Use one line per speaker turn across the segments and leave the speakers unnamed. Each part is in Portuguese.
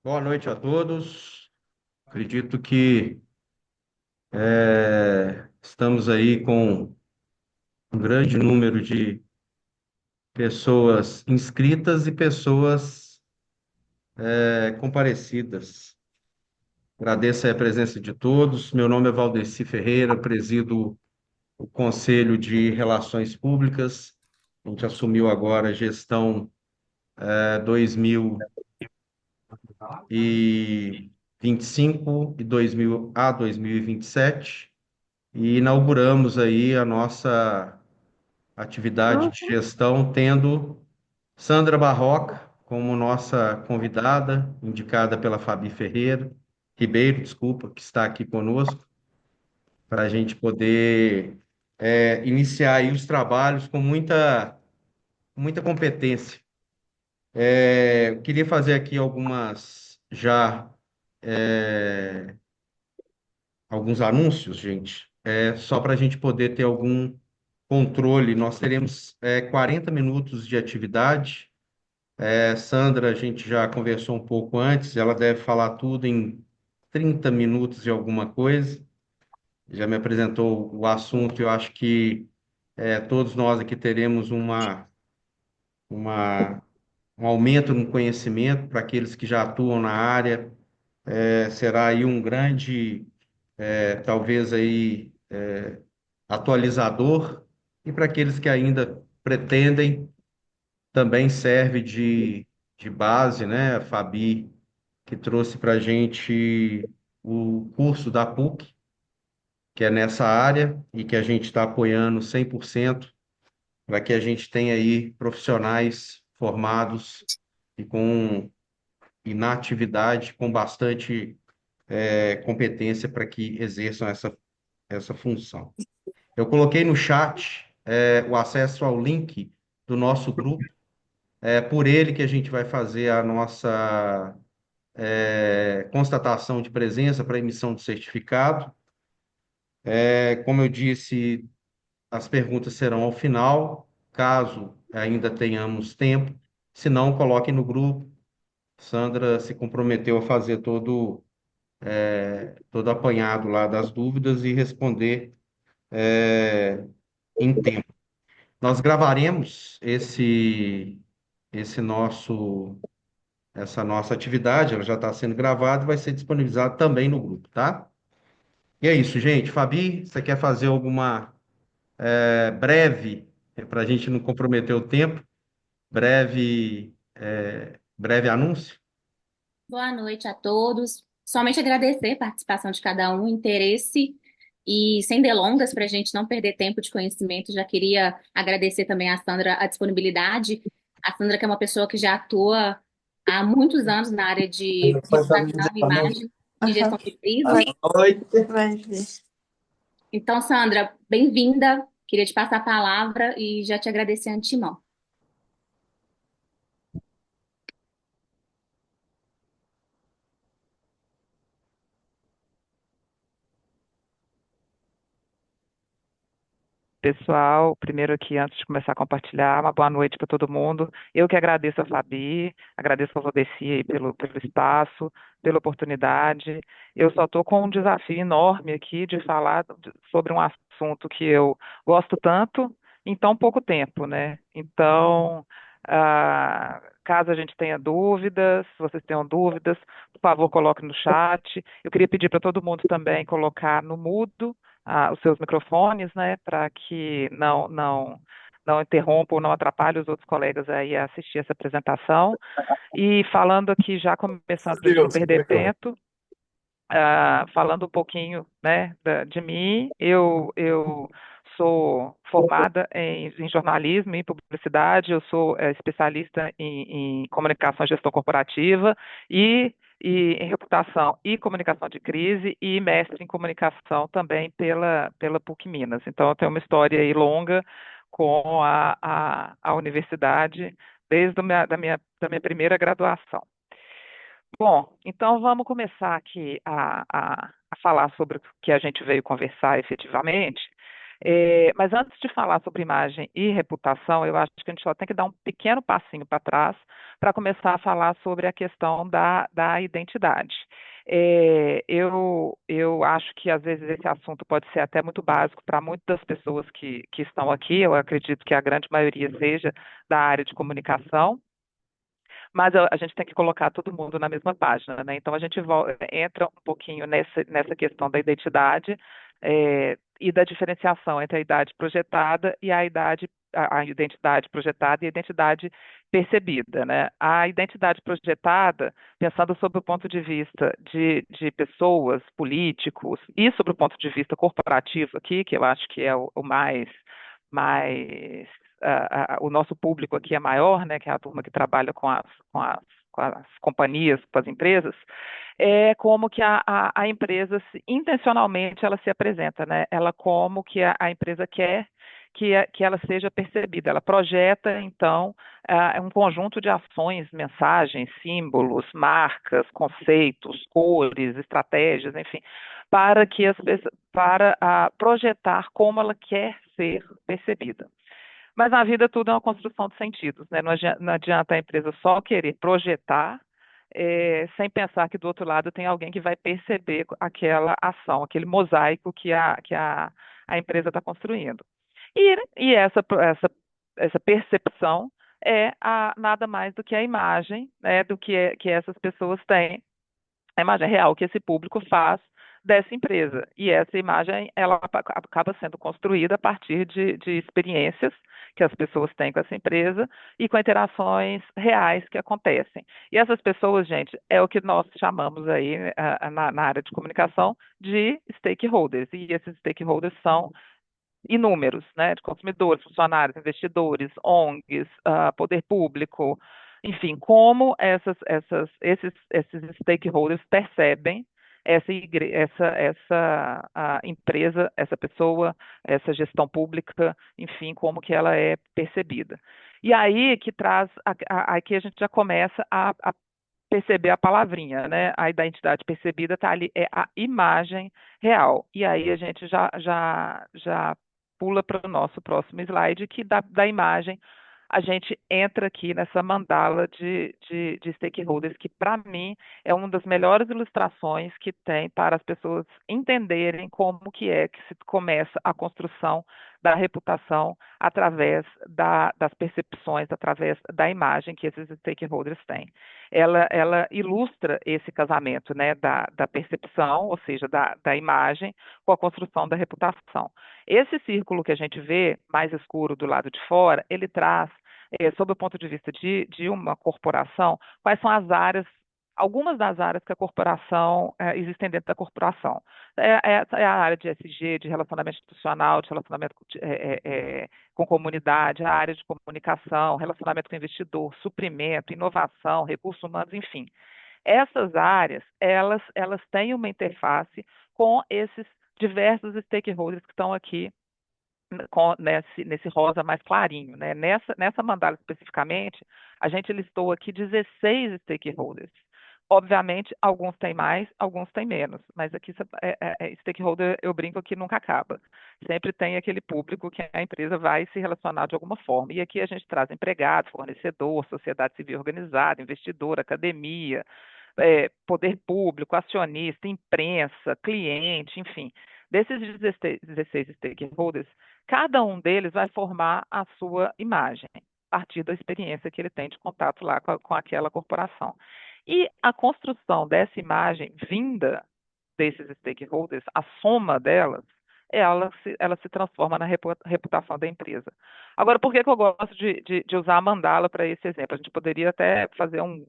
Boa noite a todos. Acredito que estamos aí com um grande número de pessoas inscritas e pessoas comparecidas. Agradeço aí a presença de todos. Meu nome é Valdeci Ferreira, presido o Conselho de Relações Públicas. A gente assumiu agora a gestão 2025 e 2027 e inauguramos aí a nossa atividade de gestão, tendo Sandra Barroca como nossa convidada, indicada pela Fabi Ribeiro, desculpa, que está aqui conosco, para a gente poder iniciar aí os trabalhos com muita competência. Eu queria fazer aqui alguns anúncios, gente, só para a gente poder ter algum controle. Nós teremos 40 minutos de atividade. Sandra, a gente já conversou um pouco antes, ela deve falar tudo em 30 minutos de alguma coisa. Já me apresentou o assunto, eu acho que todos nós aqui teremos uma, um aumento no conhecimento para aqueles que já atuam na área. Será aí um grande, talvez aí, atualizador, e para aqueles que ainda pretendem, também serve de base, né? A Fabi, que trouxe para a gente o curso da PUC, que é nessa área, e que a gente está apoiando 100% para que a gente tenha aí profissionais formados e na atividade, com bastante competência para que exerçam essa função. Eu coloquei no chat o acesso ao link do nosso grupo. É por ele que a gente vai fazer a nossa constatação de presença para emissão de certificado. Como eu disse, as perguntas serão ao final, caso ainda tenhamos tempo. Se não, coloquem no grupo. Sandra se comprometeu a fazer todo apanhado lá das dúvidas e responder em tempo. Nós gravaremos esse nosso essa nossa atividade, ela já está sendo gravada e vai ser disponibilizada também no grupo, tá? E é isso, gente. Fabi, você quer fazer alguma breve, para a gente não comprometer o tempo, breve anúncio?
Boa noite a todos. Somente agradecer a participação de cada um, interesse e sem delongas, para a gente não perder tempo de conhecimento, já queria agradecer também à Sandra a disponibilidade. A Sandra, que é uma pessoa que já atua há muitos anos na área de reputação, imagem e
Aham.
gestão de crise.
Vai, vai ver.
Então, Sandra, bem-vinda. Queria te passar a palavra e já te agradecer de antemão.
Pessoal, primeiro aqui, antes de começar a compartilhar, uma boa noite para todo mundo. Eu que agradeço a Fabi, agradeço a Valdeci aí pelo espaço, pela oportunidade. Eu só estou com um desafio enorme aqui de falar sobre um assunto que eu gosto tanto em tão pouco tempo, né? Então, caso a gente tenha dúvidas, se vocês tenham dúvidas, por favor, coloque no chat. Eu queria pedir para todo mundo também colocar no mudo os seus microfones, né, para que não interrompam, não atrapalhem os outros colegas aí a assistir essa apresentação. E falando aqui, já começando para a gente não perder tempo, falando um pouquinho, né, de mim, eu sou formada em jornalismo e publicidade, eu sou especialista em comunicação e gestão corporativa e em reputação e comunicação de crise e mestre em comunicação também pela PUC Minas. Então, eu tenho uma história aí longa com a universidade desde da minha primeira graduação. Bom, então vamos começar aqui a falar sobre o que a gente veio conversar efetivamente. Mas antes de falar sobre imagem e reputação, eu acho que a gente só tem que dar um pequeno passinho para trás para começar a falar sobre a questão da identidade. Eu acho que às vezes esse assunto pode ser até muito básico para muitas das pessoas que estão aqui, eu acredito que a grande maioria seja da área de comunicação, mas a gente tem que colocar todo mundo na mesma página, né? Então a gente entra um pouquinho nessa questão da identidade e da diferenciação entre a idade projetada e a identidade projetada e a identidade percebida, né? A identidade projetada, pensando sob o ponto de vista de pessoas, políticos e sobre o ponto de vista corporativo aqui, que eu acho que é o mais o nosso público aqui é maior, né, que é a turma que trabalha com as, com as companhias, com as empresas, é como que a empresa intencionalmente ela se apresenta, né? Ela como que a empresa quer que ela seja percebida. Ela projeta, então, um conjunto de ações, mensagens, símbolos, marcas, conceitos, cores, estratégias, enfim, para que para projetar como ela quer ser percebida. Mas na vida tudo é uma construção de sentidos, né? Não adianta a empresa só querer projetar, sem pensar que do outro lado tem alguém que vai perceber aquela ação, aquele mosaico a empresa está construindo. E essa percepção nada mais do que a imagem, né, que essas pessoas têm, a imagem real que esse público faz dessa empresa. E essa imagem ela acaba sendo construída a partir de experiências que as pessoas têm com essa empresa e com interações reais que acontecem. E essas pessoas, gente, é o que nós chamamos aí na área de comunicação de stakeholders. E esses stakeholders são inúmeros, né, de consumidores, funcionários, investidores, ONGs, poder público, enfim, como esses stakeholders percebem essa empresa, essa pessoa, essa gestão pública, enfim, como que ela é percebida. E aí que traz, aqui a gente já começa a perceber a palavrinha, né? A identidade percebida está ali, é a imagem real. E aí a gente já pula para o nosso próximo slide, que da imagem a gente entra aqui nessa mandala de stakeholders, que para mim é uma das melhores ilustrações que tem para as pessoas entenderem como que é que se começa a construção da reputação através das percepções, através da imagem que esses stakeholders têm. Ela ilustra esse casamento, né, da percepção, ou seja, da imagem, com a construção da reputação. Esse círculo que a gente vê, mais escuro do lado de fora, ele traz, sob o ponto de vista de uma corporação, quais são as áreas, algumas das áreas que a corporação, existem dentro da corporação. É a área de SG, de relacionamento institucional, de relacionamento com comunidade, a área de comunicação, relacionamento com investidor, suprimento, inovação, recursos humanos, enfim. Essas áreas, elas têm uma interface com esses diversos stakeholders que estão aqui nesse rosa mais clarinho, né? Nessa mandala especificamente, a gente listou aqui 16 stakeholders. Obviamente, alguns têm mais, alguns têm menos, mas aqui stakeholder, eu brinco que nunca acaba. Sempre tem aquele público que a empresa vai se relacionar de alguma forma. E aqui a gente traz empregado, fornecedor, sociedade civil organizada, investidor, academia, poder público, acionista, imprensa, cliente, enfim. Desses 16 stakeholders, cada um deles vai formar a sua imagem, a partir da experiência que ele tem de contato lá com aquela corporação. E a construção dessa imagem vinda desses stakeholders, a soma delas, ela se transforma na reputação da empresa. Agora, por que eu gosto de usar a mandala para esse exemplo? A gente poderia até fazer um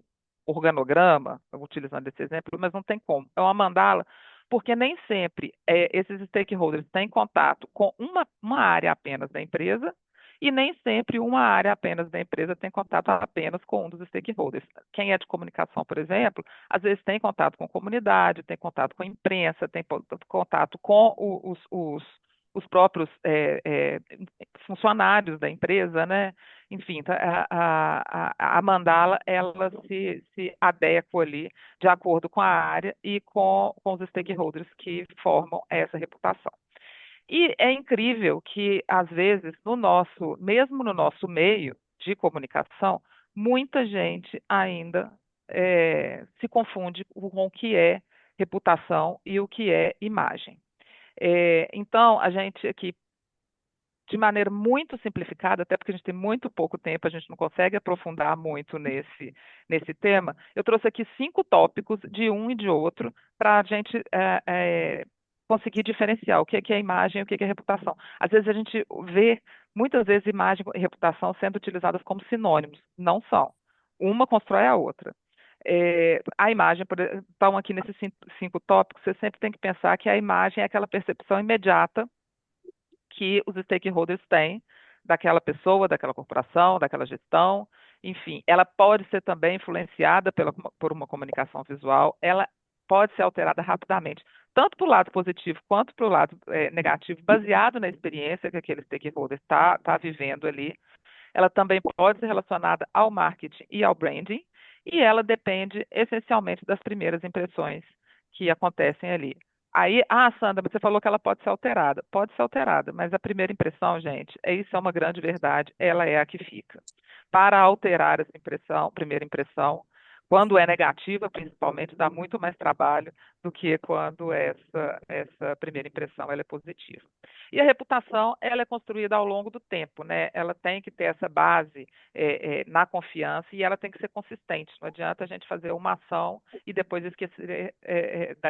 organograma, utilizando esse exemplo, mas não tem como. É uma mandala, porque nem sempre esses stakeholders têm contato com uma área apenas da empresa, e nem sempre uma área apenas da empresa tem contato apenas com um dos stakeholders. Quem é de comunicação, por exemplo, às vezes tem contato com comunidade, tem contato com a imprensa, tem contato com os próprios funcionários da empresa, né? Enfim, a mandala, ela se adequa ali de acordo com a área e com os stakeholders que formam essa reputação. E é incrível que, às vezes, mesmo no nosso meio de comunicação, muita gente ainda se confunde com o que é reputação e o que é imagem. Então, a gente aqui, de maneira muito simplificada, até porque a gente tem muito pouco tempo, a gente não consegue aprofundar muito nesse tema, eu trouxe aqui 5 tópicos de um e de outro para a gente conseguir diferenciar o que é imagem e o que é reputação. Às vezes a gente vê, muitas vezes, imagem e reputação sendo utilizadas como sinônimos. Não são. Uma constrói a outra. A imagem, então, aqui nesses 5 tópicos, você sempre tem que pensar que a imagem é aquela percepção imediata que os stakeholders têm daquela pessoa, daquela corporação, daquela gestão, enfim, ela pode ser também influenciada por uma comunicação visual, ela pode ser alterada rapidamente, tanto para o lado positivo quanto para o lado negativo, baseado na experiência que aquele stakeholder está vivendo ali. Ela também pode ser relacionada ao marketing e ao branding, e ela depende essencialmente das primeiras impressões que acontecem ali. Aí, Sandra, você falou que ela pode ser alterada. Pode ser alterada, mas a primeira impressão, gente, isso é uma grande verdade, ela é a que fica. Para alterar essa impressão, primeira impressão, quando é negativa, principalmente, dá muito mais trabalho do que quando essa primeira impressão ela é positiva. E a reputação, ela é construída ao longo do tempo, né? Ela tem que ter essa base na confiança e ela tem que ser consistente. Não adianta a gente fazer uma ação e depois esquecer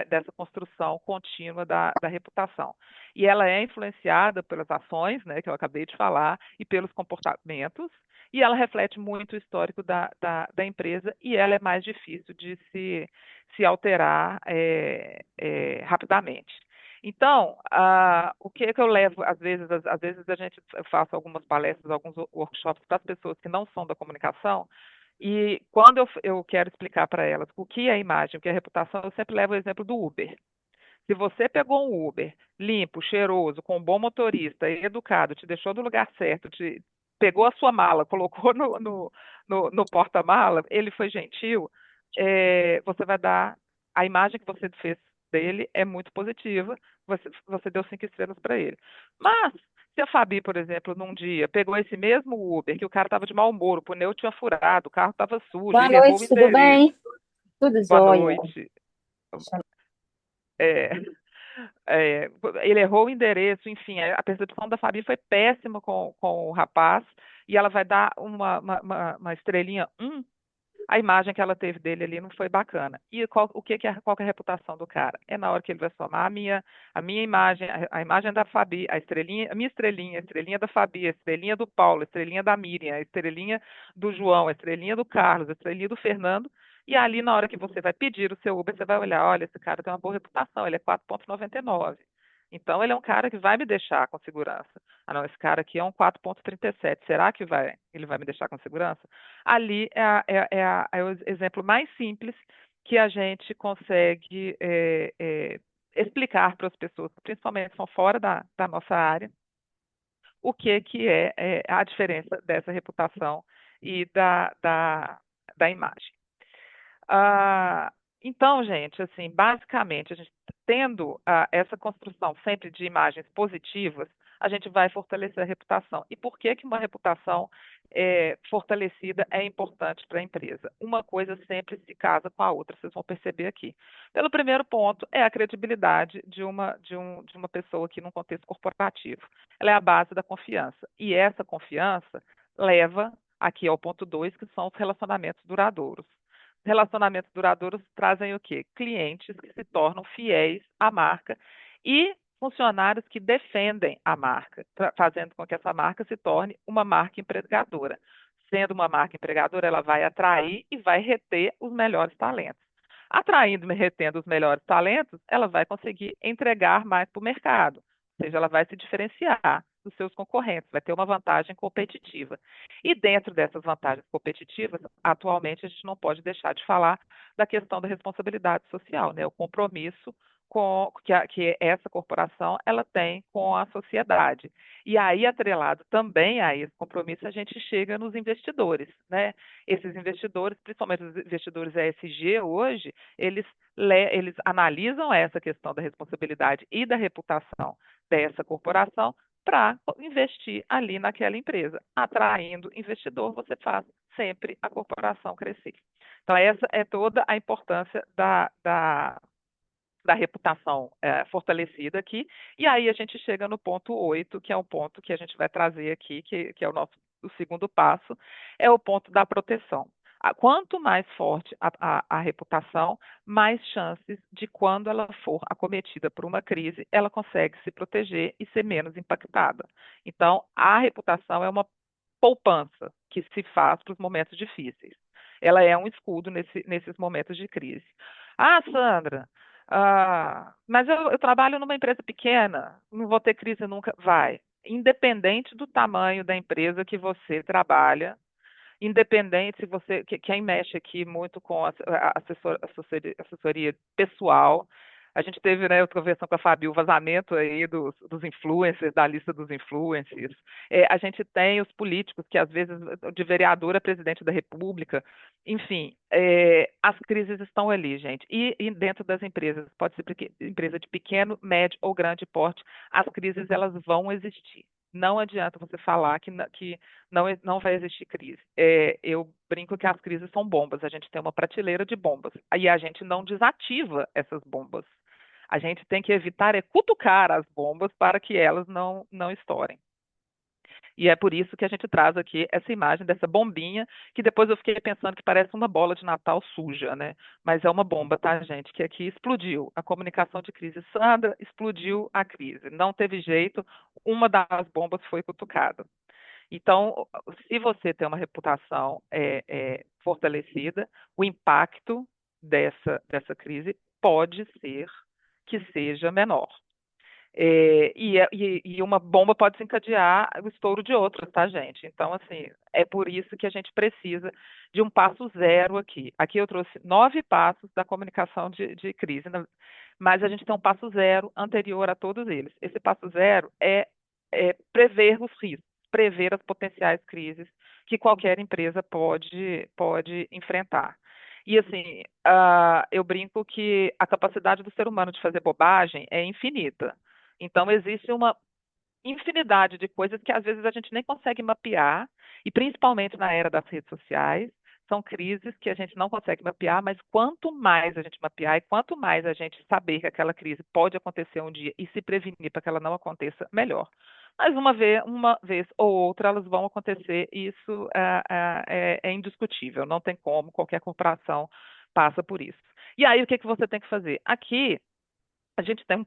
dessa construção contínua da reputação. E ela é influenciada pelas ações, né, que eu acabei de falar, e pelos comportamentos, e ela reflete muito o histórico da empresa e ela é mais difícil de se alterar rapidamente. Então, o que é que eu levo, às vezes a gente faço algumas palestras, alguns workshops para as pessoas que não são da comunicação, e quando eu quero explicar para elas o que é imagem, o que é reputação, eu sempre levo o exemplo do Uber. Se você pegou um Uber limpo, cheiroso, com um bom motorista, educado, te deixou no lugar certo, pegou a sua mala, colocou no porta-mala, ele foi gentil, você vai dar. A imagem que você fez dele é muito positiva, você deu 5 estrelas para ele. Mas, se a Fabi, por exemplo, num dia pegou esse mesmo Uber, que o cara estava de mau humor, o pneu tinha furado, o carro estava sujo,
Boa
ele errou o
noite, tudo
endereço.
bem? Tudo
Boa
jóia.
noite. É, é, ele errou o endereço, enfim, a percepção da Fabi foi péssima com o rapaz, e ela vai dar uma estrelinha 1. A imagem que ela teve dele ali não foi bacana. E qual que é a reputação do cara? É na hora que ele vai somar a minha imagem, a imagem da Fabi, a estrelinha, a estrelinha da Fabi, a estrelinha do Paulo, a estrelinha da Miriam, a estrelinha do João, a estrelinha do Carlos, a estrelinha do Fernando. E ali, na hora que você vai pedir o seu Uber, você vai olhar, olha, esse cara tem uma boa reputação, ele é 4,99. Então, ele é um cara que vai me deixar com segurança. Ah, não, esse cara aqui é um 4,37. Será que ele vai me deixar com segurança? Ali é o exemplo mais simples que a gente consegue explicar para as pessoas, principalmente que são fora da nossa área, o que é a diferença dessa reputação e da imagem. Ah, então, gente, assim, basicamente, a gente tendo essa construção sempre de imagens positivas, a gente vai fortalecer a reputação. E por que uma reputação fortalecida é importante para a empresa? Uma coisa sempre se casa com a outra, vocês vão perceber aqui. Pelo primeiro ponto, é a credibilidade de uma pessoa aqui num contexto corporativo. Ela é a base da confiança. E essa confiança leva aqui ao ponto 2, que são os relacionamentos duradouros. Relacionamentos duradouros trazem o quê? Clientes que se tornam fiéis à marca e funcionários que defendem a marca, fazendo com que essa marca se torne uma marca empregadora. Sendo uma marca empregadora, ela vai atrair e vai reter os melhores talentos. Atraindo e retendo os melhores talentos, ela vai conseguir entregar mais para o mercado, ou seja, ela vai se diferenciar dos seus concorrentes, vai ter uma vantagem competitiva. E dentro dessas vantagens competitivas, atualmente a gente não pode deixar de falar da questão da responsabilidade social, né? O compromisso que essa corporação ela tem com a sociedade. E aí, atrelado também a esse compromisso, a gente chega nos investidores, né? Esses investidores, principalmente os investidores ESG hoje, eles analisam essa questão da responsabilidade e da reputação dessa corporação para investir ali naquela empresa. Atraindo investidor, você faz sempre a corporação crescer. Então, essa é toda a importância da reputação fortalecida aqui. E aí a gente chega no ponto 8, que é um ponto que a gente vai trazer aqui, que é o segundo passo, é o ponto da proteção. Quanto mais forte a reputação, mais chances de, quando ela for acometida por uma crise, ela consegue se proteger e ser menos impactada. Então, a reputação é uma poupança que se faz para os momentos difíceis. Ela é um escudo nesses momentos de crise. Ah, Sandra, mas eu trabalho numa empresa pequena, não vou ter crise nunca. Vai. Independente do tamanho da empresa que você trabalha, independente se você, quem mexe aqui muito com assessoria pessoal, a gente teve, né, eu conversando com a Fabi, o vazamento aí dos influencers, da lista dos influencers. A gente tem os políticos, que às vezes, de vereador a presidente da República, enfim, as crises estão ali, gente. E dentro das empresas, pode ser empresa de pequeno, médio ou grande porte, as crises elas vão existir. Não adianta você falar que não vai existir crise. Eu brinco que as crises são bombas. A gente tem uma prateleira de bombas. Aí a gente não desativa essas bombas. A gente tem que evitar cutucar as bombas para que elas não estourem. E é por isso que a gente traz aqui essa imagem dessa bombinha, que depois eu fiquei pensando que parece uma bola de Natal suja, né? Mas é uma bomba, tá, gente? Que aqui explodiu. A comunicação de crise. Sandra, explodiu a crise. Não teve jeito, uma das bombas foi cutucada. Então, se você tem uma reputação fortalecida, o impacto dessa crise pode ser que seja menor. E uma bomba pode desencadear o estouro de outras, tá, gente? Então, assim, é por isso que a gente precisa de um passo zero aqui. Aqui eu trouxe 9 passos da comunicação de crise, mas a gente tem um passo zero anterior a todos eles. Esse passo zero é prever os riscos, prever as potenciais crises que qualquer empresa pode enfrentar. E assim, eu brinco que a capacidade do ser humano de fazer bobagem é infinita. Então, existe uma infinidade de coisas que às vezes a gente nem consegue mapear, e principalmente na era das redes sociais, são crises que a gente não consegue mapear, mas quanto mais a gente mapear e quanto mais a gente saber que aquela crise pode acontecer um dia e se prevenir para que ela não aconteça, melhor. Mas uma vez ou outra elas vão acontecer, e isso é indiscutível, não tem como, qualquer corporação passa por isso. E aí, o que você tem que fazer? Aqui, a gente tem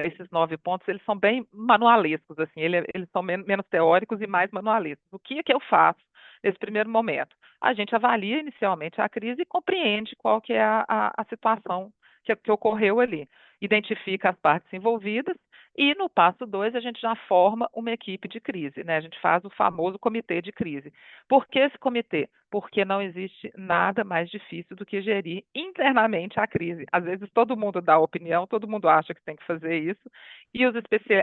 esses 9 pontos, eles são bem manualescos, assim, eles são menos teóricos e mais manualescos. O que é que eu faço nesse primeiro momento? A gente avalia inicialmente a crise e compreende qual que é a situação que ocorreu ali. Identifica as partes envolvidas e no passo 2 a gente já forma uma equipe de crise, né? A gente faz o famoso comitê de crise. Por que esse comitê? Porque não existe nada mais difícil do que gerir internamente a crise. Às vezes todo mundo dá opinião, todo mundo acha que tem que fazer isso, e os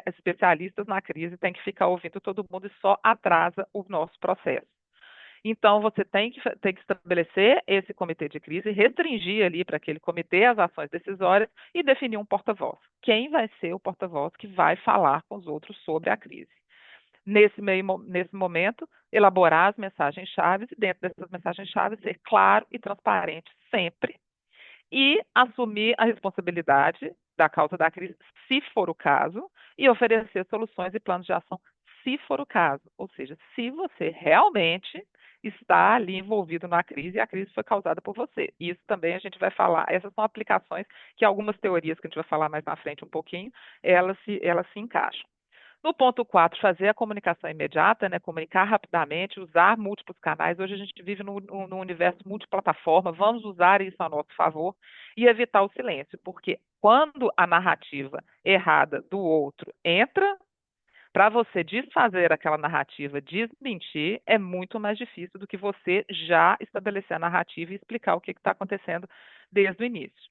especialistas na crise têm que ficar ouvindo todo mundo e só atrasa o nosso processo. Então, você tem que estabelecer esse comitê de crise, restringir ali para aquele comitê as ações decisórias e definir um porta-voz. Quem vai ser o porta-voz que vai falar com os outros sobre a crise? Nesse momento, elaborar as mensagens-chave e, dentro dessas mensagens-chave, ser claro e transparente sempre e assumir a responsabilidade da causa da crise, se for o caso, e oferecer soluções e planos de ação, se for o caso. Ou seja, se você realmente está ali envolvido na crise e a crise foi causada por você. Isso também a gente vai falar, essas são aplicações que algumas teorias que a gente vai falar mais na frente um pouquinho, elas se encaixam. No ponto 4, fazer a comunicação imediata, né, comunicar rapidamente, usar múltiplos canais. Hoje a gente vive num universo multiplataforma, vamos usar isso a nosso favor e evitar o silêncio, porque quando a narrativa errada do outro entra, para você desfazer aquela narrativa, desmentir, é muito mais difícil do que você já estabelecer a narrativa e explicar o que está acontecendo desde o início.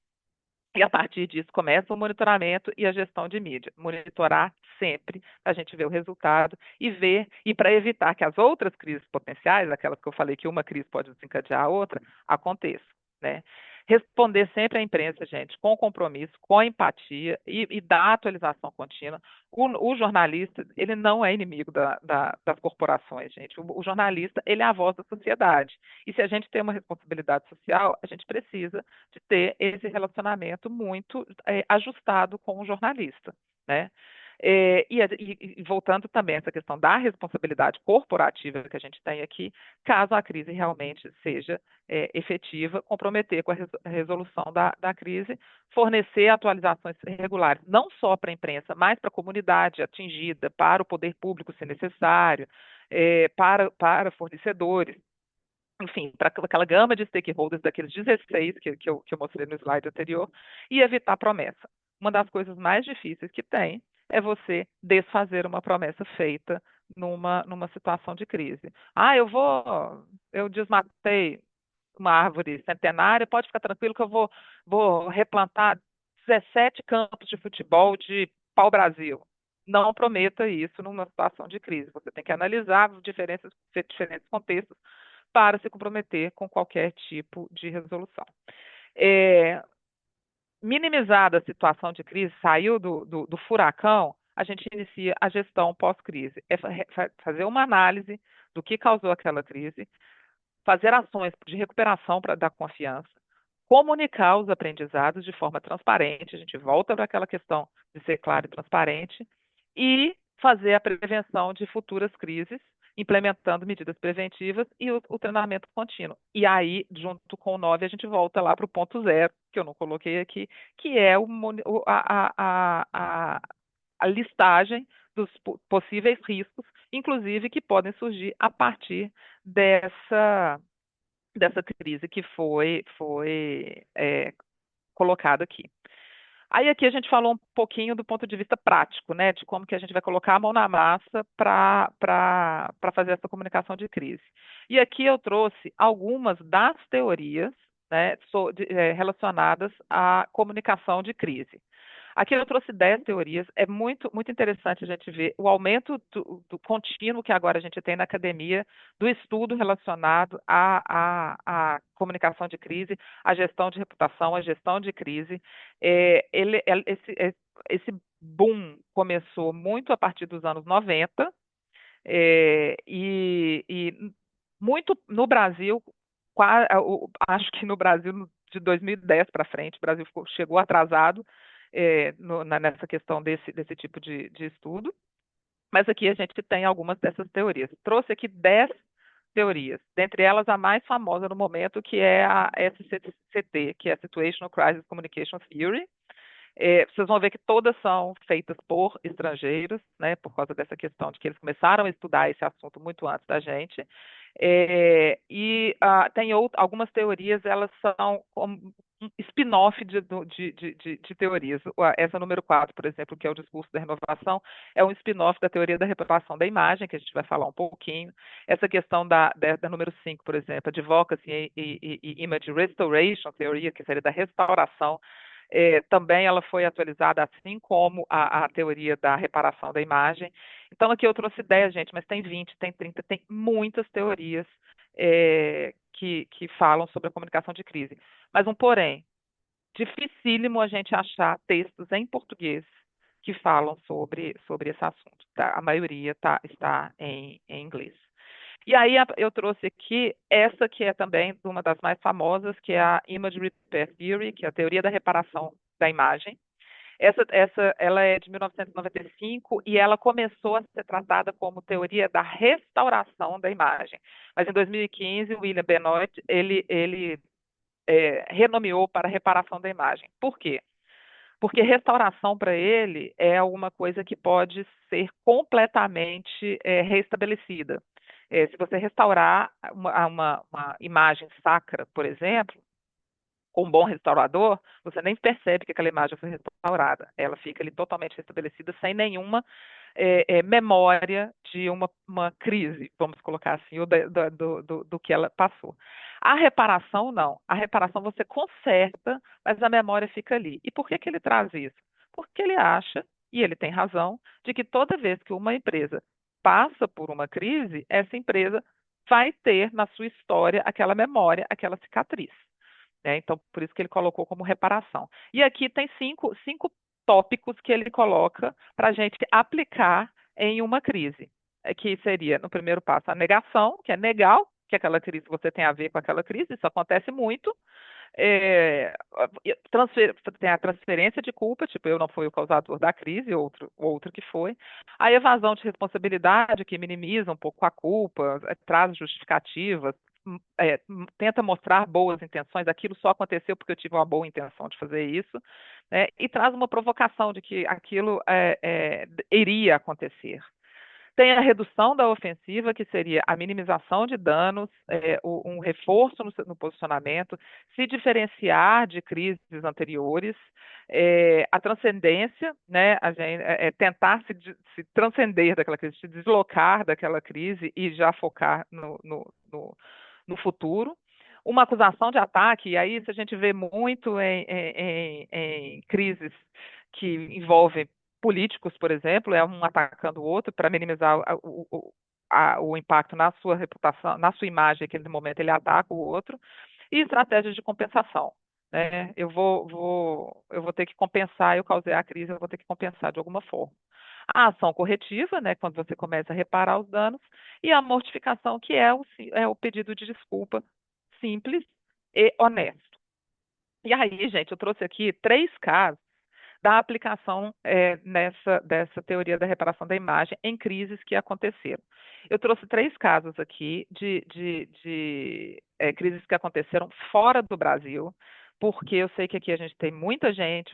E a partir disso começa o monitoramento e a gestão de mídia. Monitorar sempre para a gente ver o resultado e ver, e para evitar que as outras crises potenciais, aquelas que eu falei que uma crise pode desencadear a outra, aconteçam, né? Responder sempre à imprensa, gente, com compromisso, com empatia e dar atualização contínua. O jornalista, ele não é inimigo das corporações, gente. O jornalista, ele é a voz da sociedade. E se a gente tem uma responsabilidade social, a gente precisa de ter esse relacionamento muito ajustado com o jornalista, né? E voltando também a essa questão da responsabilidade corporativa que a gente tem aqui, caso a crise realmente seja efetiva, comprometer com a resolução da crise, fornecer atualizações regulares, não só para a imprensa, mas para a comunidade atingida, para o poder público, se necessário, para fornecedores, enfim, para aquela gama de stakeholders daqueles 16 que eu mostrei no slide anterior, e evitar promessa. Uma das coisas mais difíceis que tem é você desfazer uma promessa feita numa situação de crise. Ah, eu desmatei uma árvore centenária, pode ficar tranquilo que eu vou replantar 17 campos de futebol de pau-brasil. Não prometa isso numa situação de crise. Você tem que analisar diferentes contextos para se comprometer com qualquer tipo de resolução. Minimizada a situação de crise, saiu do furacão, a gente inicia a gestão pós-crise. É fazer uma análise do que causou aquela crise, fazer ações de recuperação da confiança, comunicar os aprendizados de forma transparente, a gente volta para aquela questão de ser claro e transparente, e fazer a prevenção de futuras crises, implementando medidas preventivas e o treinamento contínuo. E aí, junto com o 9, a gente volta lá para o ponto zero, que eu não coloquei aqui, que é a listagem dos possíveis riscos, inclusive que podem surgir a partir dessa crise que foi colocada aqui. Aí aqui a gente falou um pouquinho do ponto de vista prático, né, de como que a gente vai colocar a mão na massa para fazer essa comunicação de crise. E aqui eu trouxe algumas das teorias, né, relacionadas à comunicação de crise. Aqui eu trouxe 10 teorias. É muito, muito interessante a gente ver o aumento do contínuo que agora a gente tem na academia, do estudo relacionado à comunicação de crise, à gestão de reputação, à gestão de crise. Esse boom começou muito a partir dos anos 90, e muito no Brasil, acho que no Brasil de 2010 para frente, o Brasil chegou atrasado nessa questão desse tipo de estudo, mas aqui a gente tem algumas dessas teorias. Trouxe aqui 10 teorias, dentre elas a mais famosa no momento, que é a SCCT, que é a Situational Crisis Communication Theory. Vocês vão ver que todas são feitas por estrangeiros, né, por causa dessa questão de que eles começaram a estudar esse assunto muito antes da gente. Tem algumas teorias, elas são como um spin-off de teorias. Essa número 4, por exemplo, que é o discurso da renovação, é um spin-off da teoria da reparação da imagem, que a gente vai falar um pouquinho. Essa questão da número 5, por exemplo, Advocacy e Image Restoration, teoria que seria da restauração, também ela foi atualizada, assim como a teoria da reparação da imagem. Então, aqui eu trouxe 10, gente, mas tem 20, tem 30, tem muitas teorias que falam sobre a comunicação de crise. Mas porém, dificílimo a gente achar textos em português que falam sobre esse assunto. Tá? A maioria está em inglês. E aí eu trouxe aqui essa que é também uma das mais famosas, que é a Image Repair Theory, que é a teoria da reparação da imagem. Ela é de 1995 e ela começou a ser tratada como teoria da restauração da imagem. Mas em 2015, o William Benoit, ele renomeou para reparação da imagem. Por quê? Porque restauração para ele é alguma coisa que pode ser completamente restabelecida. Se você restaurar uma imagem sacra, por exemplo, com um bom restaurador, você nem percebe que aquela imagem foi restaurada. Ela fica ali totalmente restabelecida, sem nenhuma memória de uma crise, vamos colocar assim, ou do que ela passou. A reparação, não. A reparação você conserta, mas a memória fica ali. E por que que ele traz isso? Porque ele acha, e ele tem razão, de que toda vez que uma empresa passa por uma crise, essa empresa vai ter na sua história aquela memória, aquela cicatriz. Né? Então, por isso que ele colocou como reparação. E aqui tem cinco tópicos que ele coloca para a gente aplicar em uma crise, que seria, no primeiro passo, a negação, que é negar que aquela crise você tem a ver com aquela crise, isso acontece muito. É, tem a transferência de culpa, tipo, eu não fui o causador da crise, outro que foi. A evasão de responsabilidade, que minimiza um pouco a culpa, traz justificativas, tenta mostrar boas intenções, aquilo só aconteceu porque eu tive uma boa intenção de fazer isso, né, e traz uma provocação de que aquilo iria acontecer. Tem a redução da ofensiva, que seria a minimização de danos, um reforço no posicionamento, se diferenciar de crises anteriores, a transcendência, né, tentar se transcender daquela crise, se deslocar daquela crise e já focar no futuro. Uma acusação de ataque, e aí se a gente vê muito em crises que envolvem políticos, por exemplo, é um atacando o outro para minimizar o impacto na sua reputação, na sua imagem, naquele momento ele ataca o outro, e estratégias de compensação. Né? Eu vou ter que compensar, eu causei a crise, eu vou ter que compensar de alguma forma. A ação corretiva, né, quando você começa a reparar os danos, e a mortificação, que é o pedido de desculpa simples e honesto. E aí, gente, eu trouxe aqui 3 casos da aplicação dessa teoria da reparação da imagem em crises que aconteceram. Eu trouxe 3 casos aqui de crises que aconteceram fora do Brasil, porque eu sei que aqui a gente tem muita gente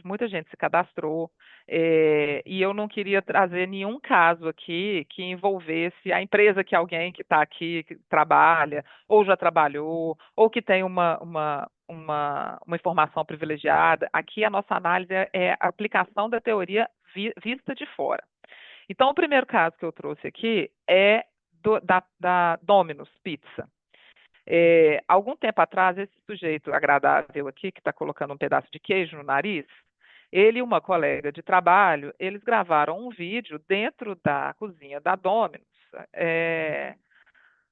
se cadastrou, e eu não queria trazer nenhum caso aqui que envolvesse a empresa que alguém que está aqui que trabalha, ou já trabalhou, ou que tem uma informação privilegiada. Aqui a nossa análise é a aplicação da teoria vista de fora. Então, o primeiro caso que eu trouxe aqui é da Domino's Pizza. Algum tempo atrás, esse sujeito agradável aqui, que está colocando um pedaço de queijo no nariz, ele e uma colega de trabalho, eles gravaram um vídeo dentro da cozinha da Domino's, é,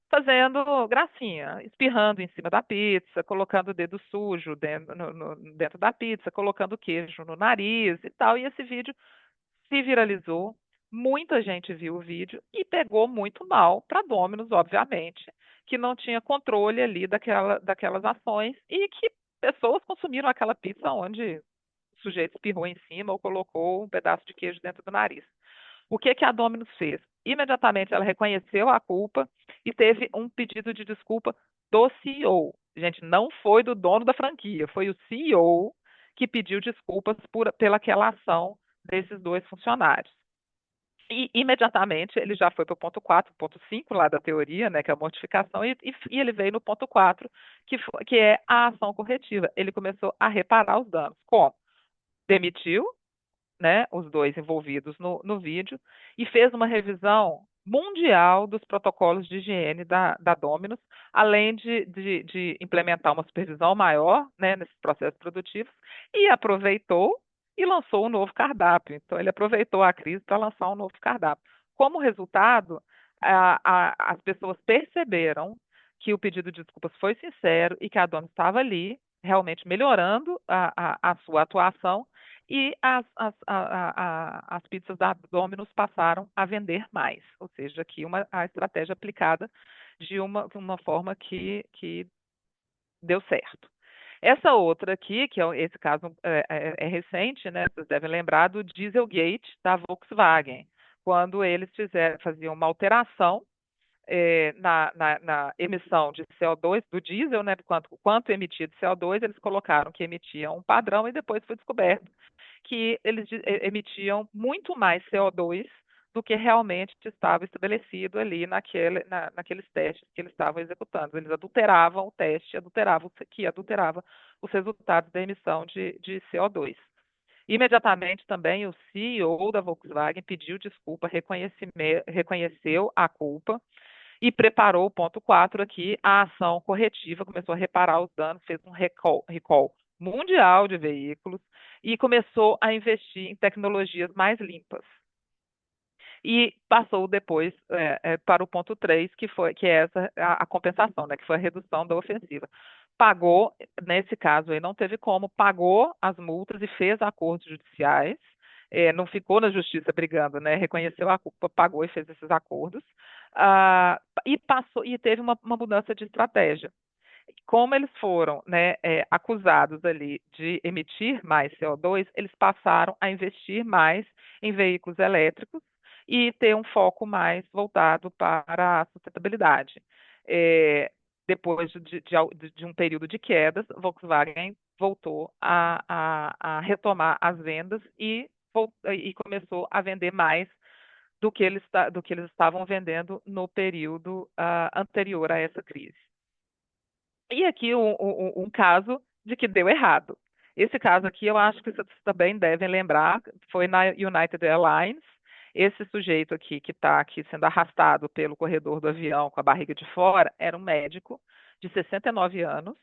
fazendo gracinha, espirrando em cima da pizza, colocando o dedo sujo dentro da pizza, colocando queijo no nariz e tal. E esse vídeo se viralizou, muita gente viu o vídeo e pegou muito mal para Domino's, obviamente, que não tinha controle ali daquelas ações e que pessoas consumiram aquela pizza onde o sujeito espirrou em cima ou colocou um pedaço de queijo dentro do nariz. O que que a Domino's fez? Imediatamente ela reconheceu a culpa e teve um pedido de desculpa do CEO. Gente, não foi do dono da franquia, foi o CEO que pediu desculpas pela aquela ação desses 2 funcionários. E imediatamente ele já foi para o ponto 4, ponto 5 lá da teoria, né, que é a mortificação, e ele veio no ponto 4, que é a ação corretiva. Ele começou a reparar os danos. Como? Demitiu, né, os 2 envolvidos no vídeo, e fez uma revisão mundial dos protocolos de higiene da Domino's, além de implementar uma supervisão maior, né, nesses processos produtivos, e aproveitou e lançou um novo cardápio. Então, ele aproveitou a crise para lançar um novo cardápio. Como resultado, as pessoas perceberam que o pedido de desculpas foi sincero e que a Domino's estava ali, realmente melhorando a sua atuação, e as pizzas da Domino's passaram a vender mais. Ou seja, aqui a estratégia aplicada de uma forma que deu certo. Essa outra aqui, que esse caso é recente, né? Vocês devem lembrar do Dieselgate da Volkswagen, quando eles faziam uma alteração na emissão de CO2 do diesel, né? Quanto emitia de CO2, eles colocaram que emitia um padrão e depois foi descoberto que eles emitiam muito mais CO2 do que realmente estava estabelecido ali naqueles testes que eles estavam executando. Eles adulteravam o teste, adulterava os resultados da emissão de CO2. Imediatamente também o CEO da Volkswagen pediu desculpa, reconheceu a culpa e preparou o ponto 4 aqui, a ação corretiva, começou a reparar os danos, fez um recall mundial de veículos e começou a investir em tecnologias mais limpas. E passou depois para o ponto 3, que é essa a compensação, né, que foi a redução da ofensiva. Pagou, nesse caso aí não teve como, pagou as multas e fez acordos judiciais, não ficou na justiça brigando, né, reconheceu a culpa, pagou e fez esses acordos, e teve uma mudança de estratégia. Como eles foram, né, acusados ali de emitir mais CO2, eles passaram a investir mais em veículos elétricos e ter um foco mais voltado para a sustentabilidade. É, Depois de um período de quedas, Volkswagen voltou a retomar as vendas e começou a vender mais do que eles estavam vendendo no período anterior a essa crise. E aqui um caso de que deu errado. Esse caso aqui, eu acho que vocês também devem lembrar, foi na United Airlines. Esse sujeito aqui que está aqui sendo arrastado pelo corredor do avião com a barriga de fora era um médico de 69 anos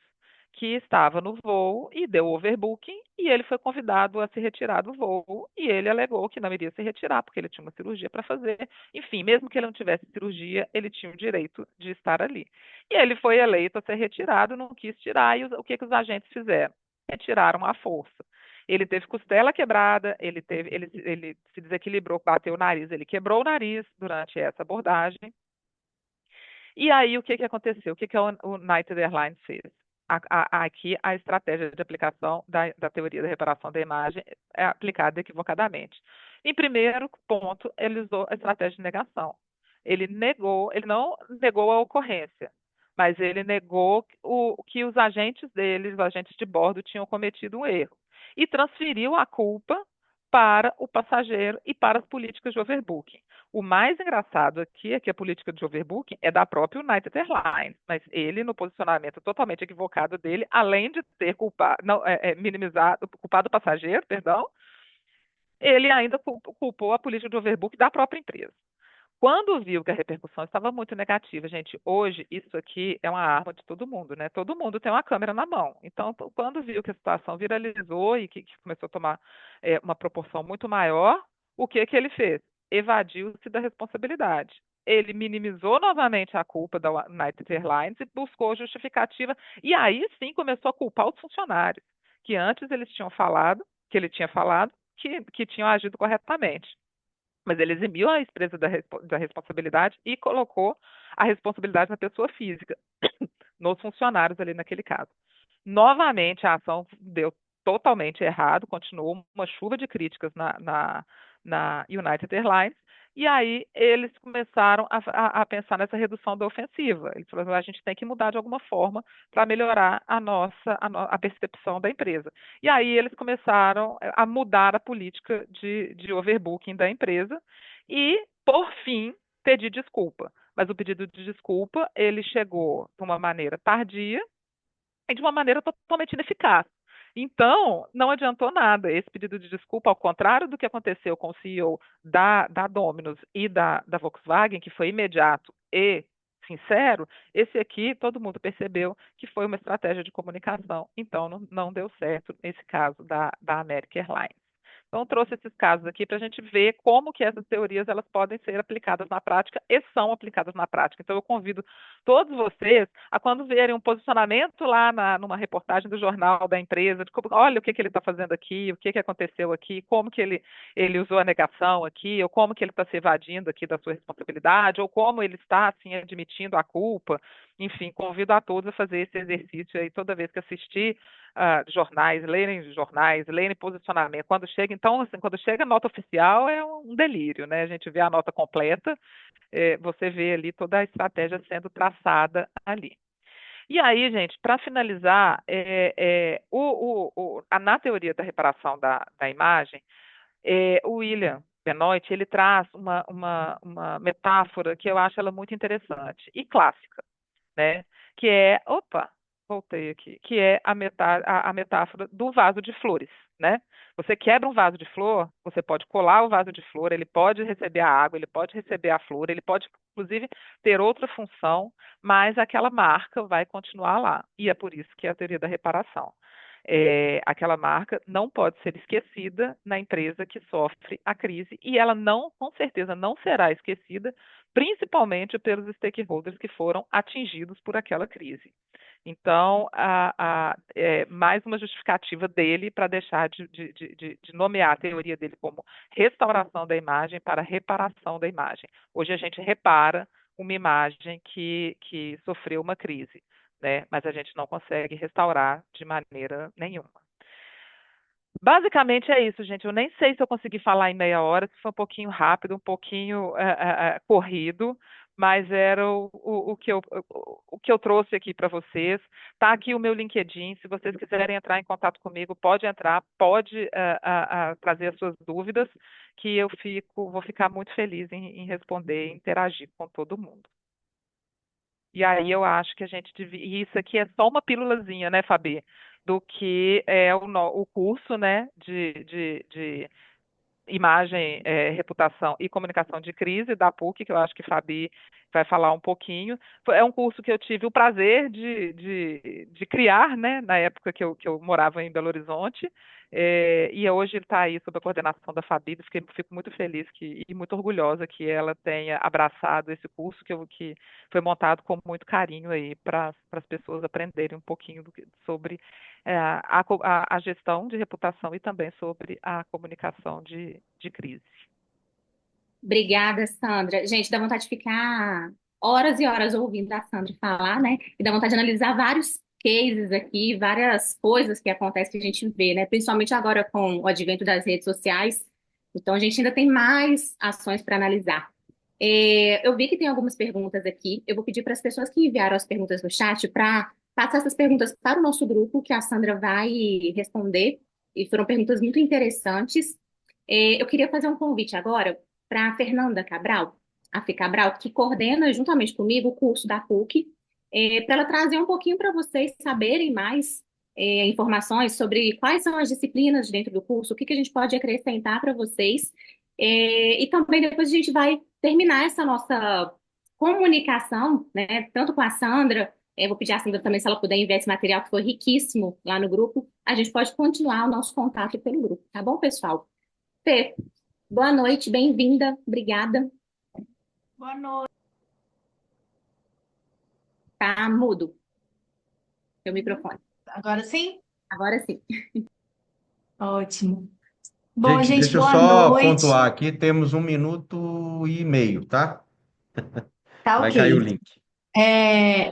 que estava no voo e deu overbooking e ele foi convidado a se retirar do voo e ele alegou que não iria se retirar porque ele tinha uma cirurgia para fazer. Enfim, mesmo que ele não tivesse cirurgia, ele tinha o direito de estar ali. E ele foi eleito a ser retirado, não quis tirar, e o que os agentes fizeram? Retiraram à força. Ele teve costela quebrada, ele se desequilibrou, bateu o nariz, ele quebrou o nariz durante essa abordagem. E aí, o que aconteceu? O que o United Airlines fez? Aqui, a estratégia de aplicação da teoria da reparação da imagem é aplicada equivocadamente. Em primeiro ponto, ele usou a estratégia de negação. Ele não negou a ocorrência, mas ele negou que os agentes dele, os agentes de bordo, tinham cometido um erro. E transferiu a culpa para o passageiro e para as políticas de overbooking. O mais engraçado aqui é que a política de overbooking é da própria United Airlines, mas ele, no posicionamento totalmente equivocado dele, além de ter culpado o passageiro, perdão, ele ainda culpou a política de overbooking da própria empresa. Quando viu que a repercussão estava muito negativa, gente, hoje isso aqui é uma arma de todo mundo, né? Todo mundo tem uma câmera na mão. Então, quando viu que a situação viralizou e que começou a tomar uma proporção muito maior, o que que ele fez? Evadiu-se da responsabilidade. Ele minimizou novamente a culpa da United Airlines e buscou justificativa. E aí sim começou a culpar os funcionários, que antes eles tinham falado, que ele tinha falado, que tinham agido corretamente. Mas ele eximiu a empresa da responsabilidade e colocou a responsabilidade na pessoa física, nos funcionários ali naquele caso. Novamente, a ação deu totalmente errado, continuou uma chuva de críticas na United Airlines, e aí eles começaram a pensar nessa redução da ofensiva. Eles falaram, a gente tem que mudar de alguma forma para melhorar a percepção da empresa. E aí eles começaram a mudar a política de overbooking da empresa e, por fim, pedir desculpa. Mas o pedido de desculpa, ele chegou de uma maneira tardia, e de uma maneira totalmente ineficaz. Então, não adiantou nada. Esse pedido de desculpa, ao contrário do que aconteceu com o CEO da Domino's e da Volkswagen, que foi imediato e sincero, esse aqui todo mundo percebeu que foi uma estratégia de comunicação. Então, não deu certo nesse caso da American Airlines. Então, trouxe esses casos aqui para a gente ver como que essas teorias elas podem ser aplicadas na prática e são aplicadas na prática. Então, eu convido todos vocês a quando verem um posicionamento lá numa reportagem do jornal da empresa, de como, olha o que ele está fazendo aqui, o que aconteceu aqui, como que ele usou a negação aqui, ou como que ele está se evadindo aqui da sua responsabilidade, ou como ele está assim admitindo a culpa. Enfim, convido a todos a fazer esse exercício aí toda vez que assistir jornais, lerem posicionamento. Então, assim, quando chega a nota oficial é um delírio, né? A gente vê a nota completa, você vê ali toda a estratégia sendo traçada ali. E aí, gente, para finalizar, na teoria da reparação da imagem, o William Benoit, ele traz uma metáfora que eu acho ela muito interessante e clássica, né? Que é, opa, voltei aqui, que é a metáfora do vaso de flores, né? Você quebra um vaso de flor, você pode colar o vaso de flor, ele pode receber a água, ele pode receber a flor, ele pode, inclusive, ter outra função, mas aquela marca vai continuar lá. E é por isso que é a teoria da reparação. Aquela marca não pode ser esquecida na empresa que sofre a crise e ela não, com certeza, não será esquecida, principalmente pelos stakeholders que foram atingidos por aquela crise. Então, mais uma justificativa dele para deixar de nomear a teoria dele como restauração da imagem para reparação da imagem. Hoje a gente repara uma imagem que sofreu uma crise, né? Mas a gente não consegue restaurar de maneira nenhuma. Basicamente é isso, gente. Eu nem sei se eu consegui falar em meia hora, se foi um pouquinho rápido, um pouquinho corrido, mas era o que eu trouxe aqui para vocês. Está aqui o meu LinkedIn. Se vocês quiserem entrar em contato comigo, pode entrar, pode trazer as suas dúvidas, que eu vou ficar muito feliz em responder e interagir com todo mundo. E aí eu acho que a gente devia. E isso aqui é só uma pílulazinha, né, Fabi? Do que é o curso, né, de imagem, reputação e comunicação de crise da PUC, que eu acho que Fabi vai falar um pouquinho. É um curso que eu tive o prazer de criar, né, na época que eu morava em Belo Horizonte, e hoje ele está aí sob a coordenação da Fabi. Fico muito feliz e muito orgulhosa que ela tenha abraçado esse curso que foi montado com muito carinho aí para as pessoas aprenderem um pouquinho sobre a gestão de reputação e também sobre a comunicação de crise.
Obrigada, Sandra. Gente, dá vontade de ficar horas e horas ouvindo a Sandra falar, né? E dá vontade de analisar vários cases aqui, várias coisas que acontecem que a gente vê, né? Principalmente agora com o advento das redes sociais. Então, a gente ainda tem mais ações para analisar. Eu vi que tem algumas perguntas aqui. Eu vou pedir para as pessoas que enviaram as perguntas no chat para passar essas perguntas para o nosso grupo, que a Sandra vai responder. E foram perguntas muito interessantes. Eu queria fazer um convite agora para a Fernanda Cabral, a Fê Cabral, que coordena juntamente comigo o curso da PUC, para ela trazer um pouquinho para vocês saberem mais informações sobre quais são as disciplinas dentro do curso, o que que a gente pode acrescentar para vocês. E também depois a gente vai terminar essa nossa comunicação, né, tanto com a Sandra, vou pedir a Sandra também se ela puder enviar esse material que foi riquíssimo lá no grupo, a gente pode continuar o nosso contato pelo grupo, tá bom, pessoal? Fê, boa noite, bem-vinda, obrigada.
Boa noite.
Tá mudo, seu microfone.
Agora sim?
Agora sim.
Ótimo. Bom,
Gente,
gente,
deixa eu
boa
só
noite.
pontuar aqui, temos 1 minuto e meio, tá?
Tá
Vai cair o
ok.
link.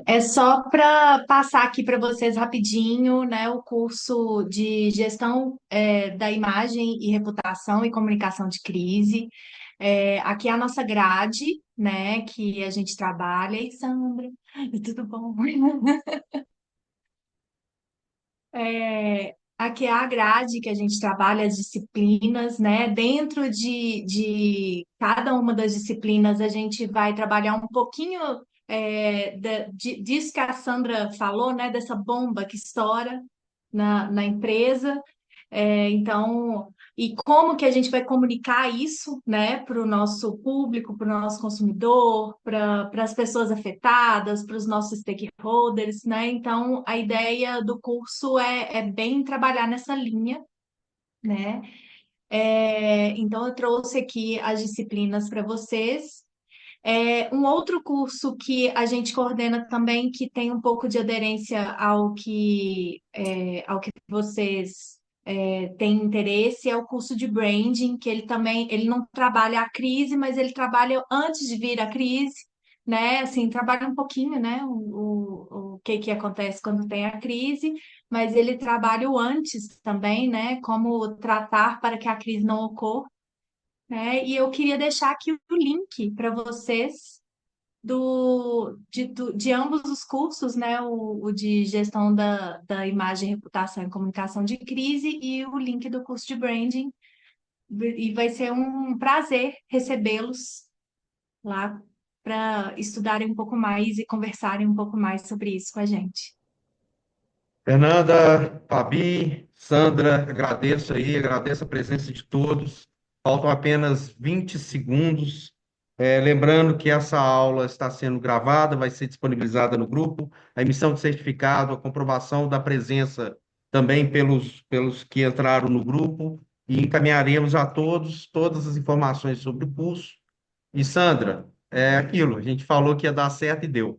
É só para passar aqui para vocês rapidinho, né, o curso de gestão da imagem e reputação e comunicação de crise. Aqui é a nossa grade, né, que a gente trabalha. E Sandra, tudo bom? Aqui é a grade que a gente trabalha as disciplinas, né? Dentro de cada uma das disciplinas, a gente vai trabalhar um pouquinho disso que a Sandra falou, né? Dessa bomba que estoura na empresa. Então, e como que a gente vai comunicar isso, né, para o nosso público, para o nosso consumidor, para as pessoas afetadas, para os nossos stakeholders, né? Então, a ideia do curso é bem trabalhar nessa linha, né? Então, eu trouxe aqui as disciplinas para vocês. Um outro curso que a gente coordena também, que tem um pouco de aderência ao que vocês têm interesse, é o curso de branding, que ele não trabalha a crise, mas ele trabalha antes de vir a crise, né? Assim, trabalha um pouquinho, né? O que acontece quando tem a crise, mas ele trabalha o antes também, né? Como tratar para que a crise não ocorra, né? E eu queria deixar aqui o link para vocês de ambos os cursos, né? O de gestão da imagem, reputação e comunicação de crise e o link do curso de branding. E vai ser um prazer recebê-los lá para estudarem um pouco mais e conversarem um pouco mais sobre isso com a gente.
Fernanda, Fabi, Sandra, agradeço a presença de todos. Faltam apenas 20 segundos. Lembrando que essa aula está sendo gravada, vai ser disponibilizada no grupo. A emissão de certificado, a comprovação da presença também pelos que entraram no grupo. E encaminharemos a todos todas as informações sobre o curso. E, Sandra, é aquilo, a gente falou que ia dar certo e deu.